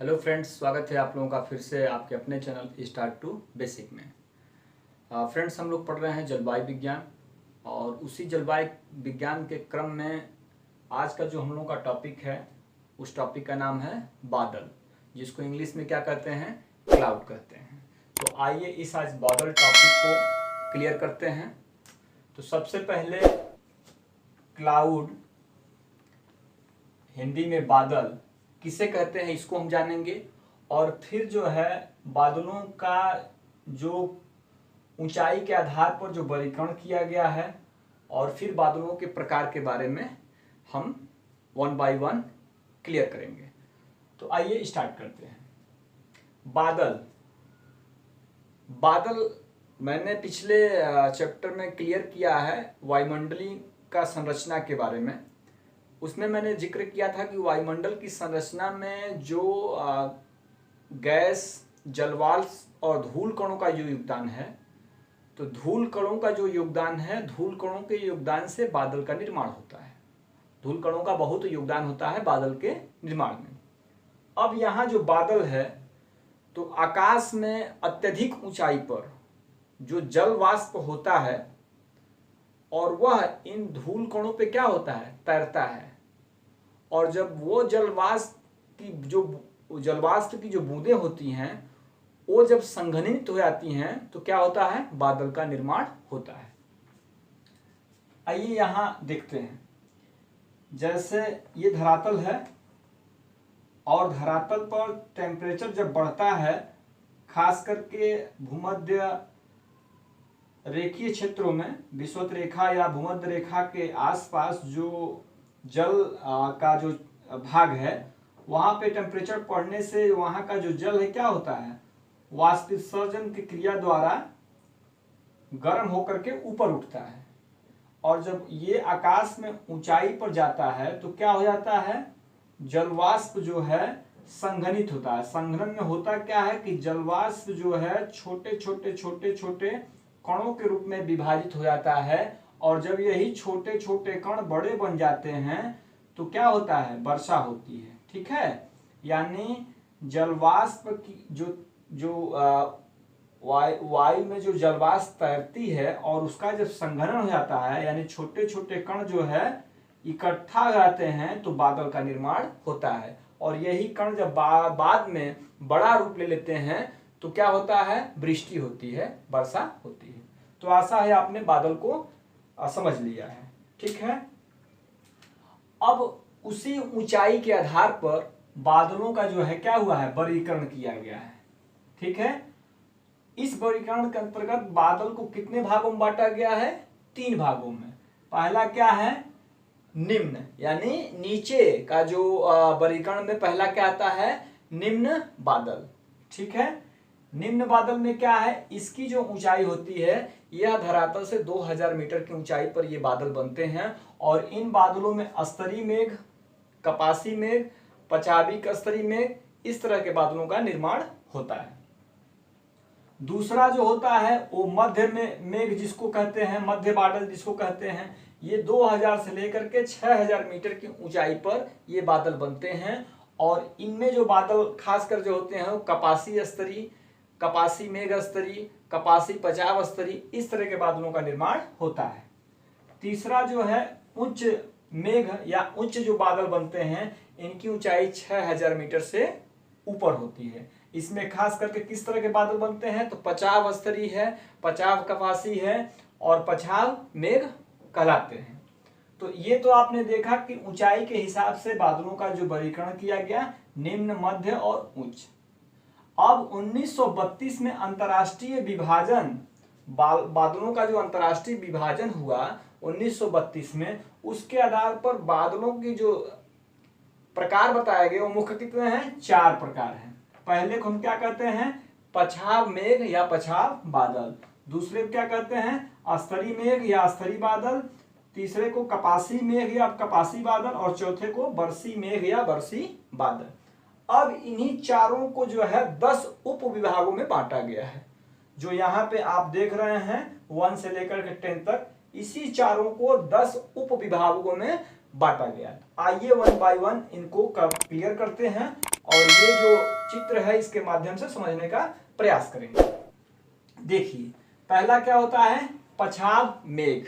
Hello friends, स्वागत है आप लोगों का फिर से आपके अपने चैनल स्टार्ट टू बेसिक में। फ्रेंड्स, हम लोग पढ़ रहे हैं जलवायु विज्ञान और उसी जलवायु विज्ञान के क्रम में आज का जो हम लोगों का टॉपिक है उस टॉपिक का नाम है बादल, जिसको इंग्लिश में क्या कहते हैं, क्लाउड कहते हैं। तो आइए इस आज बादल टॉपिक को क्लियर करते हैं। तो सबसे पहले क्लाउड, हिंदी में बादल किसे कहते हैं इसको हम जानेंगे, और फिर जो है बादलों का जो ऊंचाई के आधार पर जो वर्गीकरण किया गया है, और फिर बादलों के प्रकार के बारे में हम वन बाय वन क्लियर करेंगे। तो आइए स्टार्ट करते हैं। बादल बादल मैंने पिछले चैप्टर में क्लियर किया है वायुमंडलीय का संरचना के बारे में। उसमें मैंने जिक्र किया था कि वायुमंडल की संरचना में जो गैस, जलवाष्प और धूल कणों का जो योगदान है, तो धूल कणों का जो योगदान है, धूल कणों के योगदान से बादल का निर्माण होता है। धूल कणों का बहुत योगदान होता है बादल के निर्माण में। अब यहाँ जो बादल है, तो आकाश में अत्यधिक ऊंचाई पर जो जल वाष्प होता है और वह इन धूल कणों पे क्या होता है, तैरता है। और जब वो जलवाष्प की जो बूंदें होती हैं वो जब संघनित हो जाती हैं तो क्या होता है, बादल का निर्माण होता है। आइए यहाँ देखते हैं। जैसे ये धरातल है और धरातल पर टेम्परेचर जब बढ़ता है, खास करके भूमध्य रेखीय क्षेत्रों में, विषुवत रेखा या भूमध्य रेखा के आसपास जो जल का जो भाग है, वहां पे टेम्परेचर बढ़ने से वहां का जो जल है क्या होता है, वाष्पोत्सर्जन की क्रिया द्वारा गर्म होकर के ऊपर उठता है। और जब ये आकाश में ऊंचाई पर जाता है तो क्या हो जाता है, जलवाष्प जो है संघनित होता है। संघनन में होता क्या है कि जलवाष्प जो है छोटे छोटे कणों के रूप में विभाजित हो जाता है, और जब यही छोटे छोटे कण बड़े बन जाते हैं तो क्या होता है, वर्षा होती है। ठीक है, यानी जलवाष्प की जो वायु में जो जलवाष्प तैरती है और उसका जब संघनन हो जाता है, यानी छोटे छोटे कण जो है इकट्ठा हो जाते हैं, तो बादल का निर्माण होता है। और यही कण जब बाद में बड़ा रूप ले लेते हैं तो क्या होता है, वृष्टि होती है, वर्षा होती है। तो आशा है आपने बादल को समझ लिया है। ठीक है, अब उसी ऊंचाई के आधार पर बादलों का जो है क्या हुआ है, वर्गीकरण किया गया है। ठीक है, इस वर्गीकरण के अंतर्गत बादल को कितने भागों में बांटा गया है, 3 भागों में। पहला क्या है, निम्न, यानी नीचे का जो वर्गीकरण में पहला क्या आता है, निम्न बादल। ठीक है, निम्न बादल में क्या है, इसकी जो ऊंचाई होती है, यह धरातल से 2000 मीटर की ऊंचाई पर ये बादल बनते हैं। और इन बादलों में स्तरीय मेघ, कपासी मेघ, पचाविक स्तरीय मेघ, इस तरह के बादलों का निर्माण होता है। दूसरा जो होता है वो मध्य में मेघ जिसको कहते हैं, मध्य बादल जिसको कहते हैं, ये 2000 से लेकर के 6000 मीटर की ऊंचाई पर ये बादल बनते हैं। और इनमें जो बादल खासकर जो होते हैं वो कपासी स्तरीय, कपासी मेघ स्तरीय, कपासी पचाव स्तरीय, इस तरह के बादलों का निर्माण होता है। तीसरा जो है उच्च मेघ या उच्च जो बादल बनते हैं, इनकी ऊंचाई 6000 मीटर से ऊपर होती है। इसमें खास करके किस तरह के बादल बनते हैं, तो पचाव स्तरीय है, पचाव कपासी है और पछाव मेघ कहलाते हैं। तो ये तो आपने देखा कि ऊंचाई के हिसाब से बादलों का जो वर्गीकरण किया गया, निम्न, मध्य और उच्च। अब 1932 में अंतरराष्ट्रीय विभाजन, बादलों का जो अंतरराष्ट्रीय विभाजन हुआ 1932 में, उसके आधार पर बादलों की जो प्रकार बताए गए वो मुख्य कितने हैं, 4 प्रकार हैं। पहले को हम क्या कहते हैं, पछाव मेघ या पछाव बादल। दूसरे को क्या कहते हैं, स्तरीय मेघ या स्तरीय बादल। तीसरे को कपासी मेघ या कपासी बादल, और चौथे को वर्षी मेघ या वर्षी बादल। अब इन्हीं चारों को जो है 10 उप विभागों में बांटा गया है। जो यहाँ पे आप देख रहे हैं 1 से लेकर के 10 तक, इसी चारों को 10 उप विभागों में बांटा गया। आइए वन बाय वन इनको क्लियर करते हैं और ये जो चित्र है इसके माध्यम से समझने का प्रयास करेंगे। देखिए पहला क्या होता है, पछाव मेघ।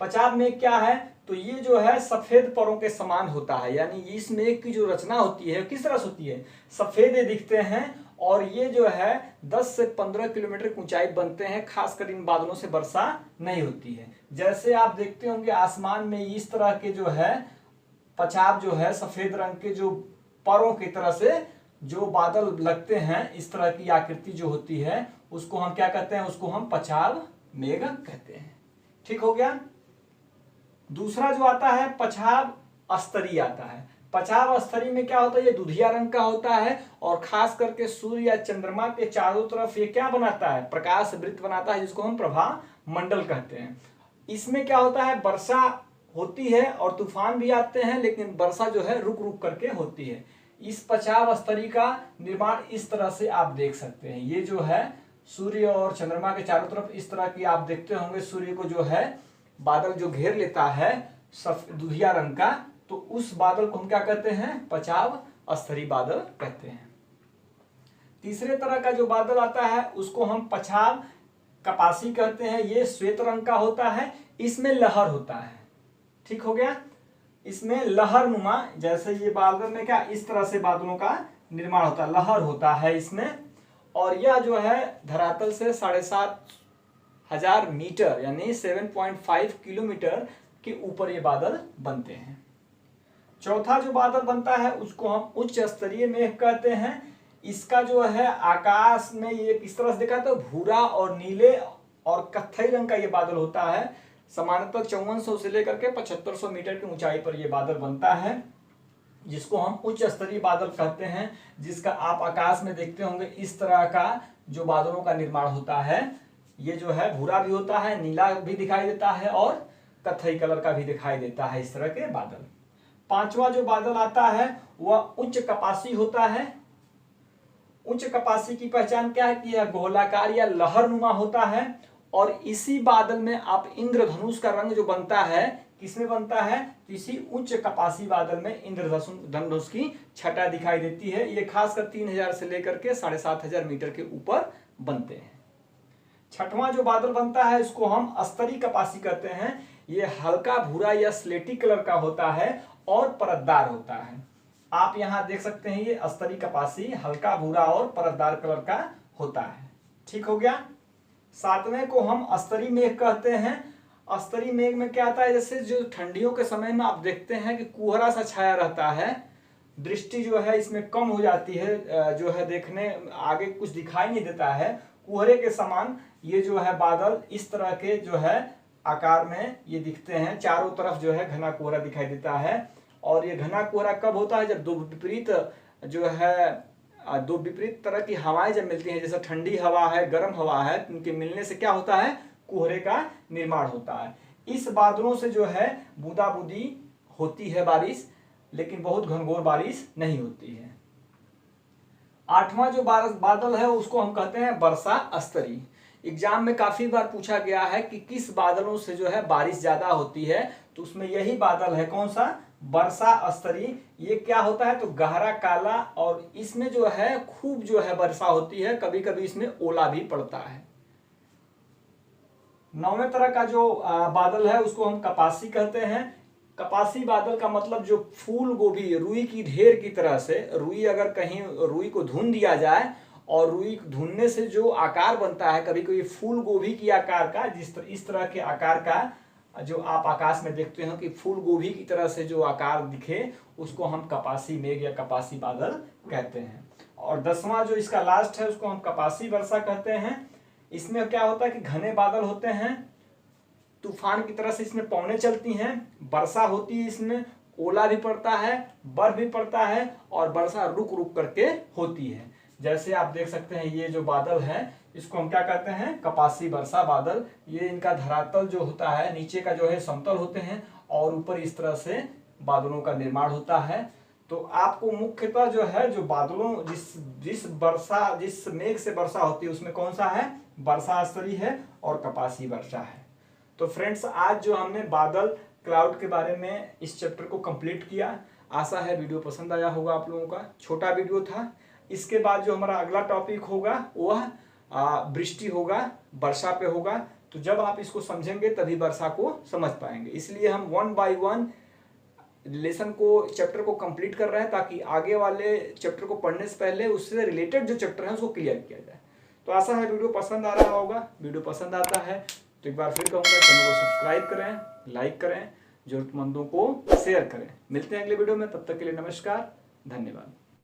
पछाव मेघ क्या है, तो ये जो है सफेद परों के समान होता है, यानी इस मेघ की जो रचना होती है किस तरह से होती है, सफेद दिखते हैं और ये जो है 10 से 15 किलोमीटर की ऊंचाई बनते हैं। खासकर इन बादलों से वर्षा नहीं होती है। जैसे आप देखते होंगे आसमान में इस तरह के जो है पछाव जो है सफेद रंग के जो परों की तरह से जो बादल लगते हैं, इस तरह की आकृति जो होती है उसको हम क्या कहते हैं, उसको हम पछाव मेघ कहते हैं। ठीक हो गया। दूसरा जो आता है पछाव अस्तरी आता है। पछाव अस्तरी में क्या होता है, ये दुधिया रंग का होता है और खास करके सूर्य या चंद्रमा के चारों तरफ ये क्या बनाता है, प्रकाश वृत्त बनाता है, जिसको हम प्रभा मंडल कहते हैं। इसमें क्या होता है, वर्षा होती है और तूफान भी आते हैं, लेकिन वर्षा जो है रुक रुक करके होती है। इस पछाव अस्तरी का निर्माण इस तरह से आप देख सकते हैं। ये जो है सूर्य और चंद्रमा के चारों तरफ इस तरह की आप देखते होंगे, सूर्य को जो है बादल जो घेर लेता है दुधिया रंग का, तो उस बादल को हम क्या कहते हैं, पछाव अस्तरी बादल कहते हैं। तीसरे तरह का जो बादल आता है उसको हम पछाव कपासी कहते हैं। ये श्वेत रंग का होता है, इसमें लहर होता है। ठीक हो गया। इसमें लहर नुमा, जैसे ये बादल में क्या इस तरह से बादलों का निर्माण होता है, लहर होता है इसमें। और यह जो है धरातल से 7,500 मीटर यानी 7.5 किलोमीटर के ऊपर ये बादल बनते हैं। चौथा जो बादल बनता है उसको हम उच्च स्तरीय मेघ कहते हैं। इसका जो है आकाश में ये किस तरह से देखा तो भूरा और नीले और कत्थई रंग का ये बादल होता है। सामान्यतः 5400 से लेकर के 7500 मीटर की ऊंचाई पर यह बादल बनता है, जिसको हम उच्च स्तरीय बादल कहते हैं। जिसका आप आकाश में देखते होंगे इस तरह का जो बादलों का निर्माण होता है, ये जो है भूरा भी होता है, नीला भी दिखाई देता है और कत्थई कलर का भी दिखाई देता है, इस तरह के बादल। पांचवा जो बादल आता है वह उच्च कपासी होता है। उच्च कपासी की पहचान क्या है कि यह गोलाकार या लहरनुमा होता है और इसी बादल में आप इंद्रधनुष का रंग जो बनता है, किसमें बनता है, इसी उच्च कपासी बादल में इंद्रधनुष की छटा दिखाई देती है। ये खासकर 3000 से लेकर के 7500 मीटर के ऊपर बनते हैं। छठवां जो बादल बनता है इसको हम अस्तरी कपासी कहते हैं। ये हल्का भूरा या स्लेटी कलर का होता है और परतदार होता है। आप यहां देख सकते हैं ये अस्तरी कपासी हल्का भूरा और परतदार कलर का होता है। ठीक हो गया। सातवें को हम अस्तरी मेघ कहते हैं। अस्तरी मेघ में क्या आता है, जैसे जो ठंडियों के समय में आप देखते हैं कि कुहरा सा छाया रहता है, दृष्टि जो है इसमें कम हो जाती है, जो है देखने आगे कुछ दिखाई नहीं देता है, कुहरे के समान ये जो है बादल इस तरह के जो है आकार में ये दिखते हैं। चारों तरफ जो है घना कोहरा दिखाई देता है। और ये घना कोहरा कब होता है, जब दो विपरीत जो है दो विपरीत तरह की हवाएं जब मिलती हैं, जैसे ठंडी हवा है, गर्म हवा है, उनके मिलने से क्या होता है, कोहरे का निर्माण होता है। इस बादलों से जो है बूंदा बूंदी होती है बारिश, लेकिन बहुत घनघोर बारिश नहीं होती है। आठवां जो बादल है उसको हम कहते हैं वर्षा अस्तरी। एग्जाम में काफी बार पूछा गया है कि किस बादलों से जो है बारिश ज्यादा होती है, तो उसमें यही बादल है, कौन सा, वर्षा अस्तरी। ये क्या होता है तो गहरा काला और इसमें जो है खूब जो है वर्षा होती है, कभी कभी इसमें ओला भी पड़ता है। नौवें तरह का जो बादल है उसको हम कपासी कहते हैं। कपासी बादल का मतलब जो फूल गोभी रुई की ढेर की तरह से, रुई अगर कहीं रुई को धुन दिया जाए और रुई धुनने से जो आकार बनता है, कभी कभी फूल गोभी की आकार का, इस तरह के आकार का जो आप आकाश में देखते हो कि फूल गोभी की तरह से जो आकार दिखे, उसको हम कपासी मेघ या कपासी बादल कहते हैं। और 10वां जो इसका लास्ट है उसको हम कपासी वर्षा कहते हैं। इसमें क्या होता है कि घने बादल होते हैं, तूफान की तरह से इसमें पवनें चलती हैं, वर्षा होती है, इसमें ओला भी पड़ता है, बर्फ भी पड़ता है और वर्षा रुक रुक करके होती है। जैसे आप देख सकते हैं ये जो बादल है इसको हम क्या कहते हैं, कपासी वर्षा बादल। ये इनका धरातल जो होता है नीचे का जो है समतल होते हैं और ऊपर इस तरह से बादलों का निर्माण होता है। तो आपको मुख्यतः जो है जो बादलों जिस मेघ से वर्षा होती है उसमें कौन सा है, वर्षा अस्तरी है और कपासी वर्षा है। तो फ्रेंड्स आज जो हमने बादल क्लाउड के बारे में इस चैप्टर को कंप्लीट किया। आशा है वीडियो पसंद आया होगा आप लोगों का। छोटा वीडियो था। इसके बाद जो हमारा अगला टॉपिक होगा वह वृष्टि होगा, वर्षा पे होगा। तो जब आप इसको समझेंगे तभी वर्षा को समझ पाएंगे। इसलिए हम 1 बाय 1 लेसन को, चैप्टर को कंप्लीट कर रहे हैं ताकि आगे वाले चैप्टर को पढ़ने से पहले उससे रिलेटेड जो चैप्टर है उसको क्लियर किया जाए। तो आशा है वीडियो पसंद आ रहा होगा। वीडियो पसंद आता है तो एक बार फिर कहूँगा चैनल को सब्सक्राइब करें, लाइक करें, जरूरतमंदों को शेयर करें। मिलते हैं अगले वीडियो में, तब तक के लिए नमस्कार, धन्यवाद।